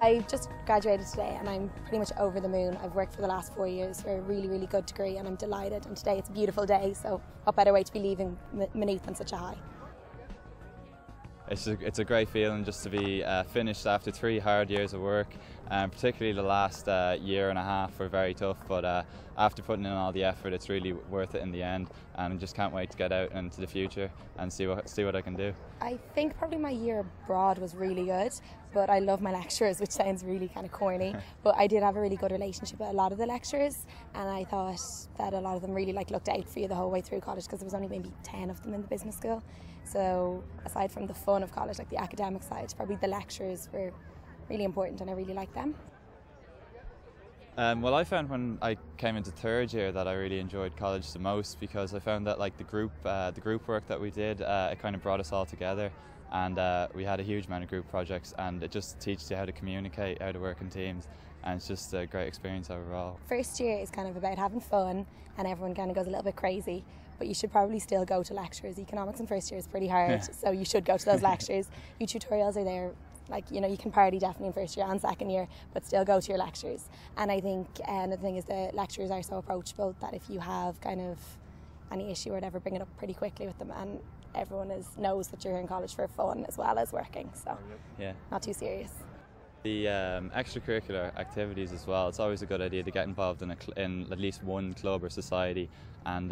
I just graduated today and I'm pretty much over the moon. I've worked for the last 4 years for a really, really good degree and I'm delighted, and today it's a beautiful day, so what better way to be leaving Maynooth on such a high. It's a great feeling just to be finished after 3 hard years of work, particularly the last year and a half were very tough, but after putting in all the effort it's really worth it in the end, and I just can't wait to get out into the future and see what I can do. I think probably my year abroad was really good, but I love my lecturers, which sounds really kind of corny, but I did have a really good relationship with a lot of the lecturers, and I thought that a lot of them really looked out for you the whole way through college, because there was only maybe 10 of them in the business school. So aside from the fun of college, like the academic side, probably the lecturers were really important and I really liked them. Well, I found when I came into 3rd year that I really enjoyed college the most, because I found that like the group work that we did, it kind of brought us all together, and we had a huge amount of group projects, and it just teaches you how to communicate, how to work in teams, and it's just a great experience overall. 1st year is kind of about having fun and everyone kind of goes a little bit crazy, but you should probably still go to lectures. Economics in 1st year is pretty hard, so you should go to those lectures. Your tutorials are there. Like, you know, you can party definitely in 1st year and 2nd year, but still go to your lectures. And I think the thing is the lecturers are so approachable that if you have kind of any issue or whatever, bring it up pretty quickly with them, and everyone knows that you're here in college for fun as well as working, so yeah, not too serious. The extracurricular activities as well, it's always a good idea to get involved in at least one club or society, and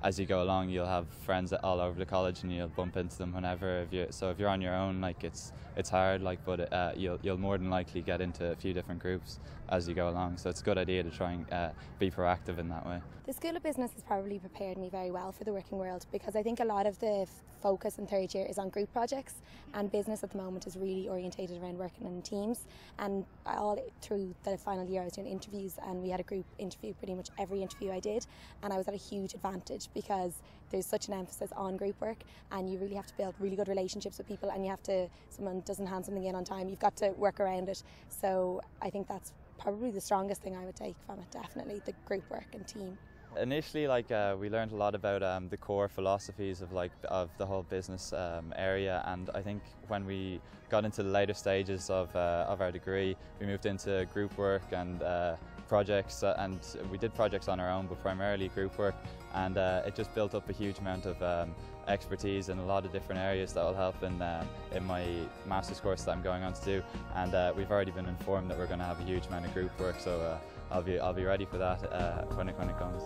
as you go along you'll have friends all over the college and you'll bump into them whenever. So if you're on your own, like it's hard, like, but you'll more than likely get into a few different groups as you go along, so it's a good idea to try and be proactive in that way. The School of Business has probably prepared me very well for the working world, because I think a lot of the focus in 3rd year is on group projects, and business at the moment is really orientated around working in teams, and all through the final year I was doing interviews, and we had a group interview pretty much every interview I did, and I was at a huge advantage because there's such an emphasis on group work, and you really have to build really good relationships with people, and you have to, someone doesn't hand something in on time, you've got to work around it. So I think that's probably the strongest thing I would take from it, definitely the group work and team. Initially, we learned a lot about the core philosophies of the whole business area, and I think when we got into the later stages of our degree, we moved into group work and projects, and we did projects on our own, but primarily group work, and it just built up a huge amount of expertise in a lot of different areas that will help in my master's course that I'm going on to do, and we've already been informed that we're going to have a huge amount of group work, so I'll be ready for that when it comes.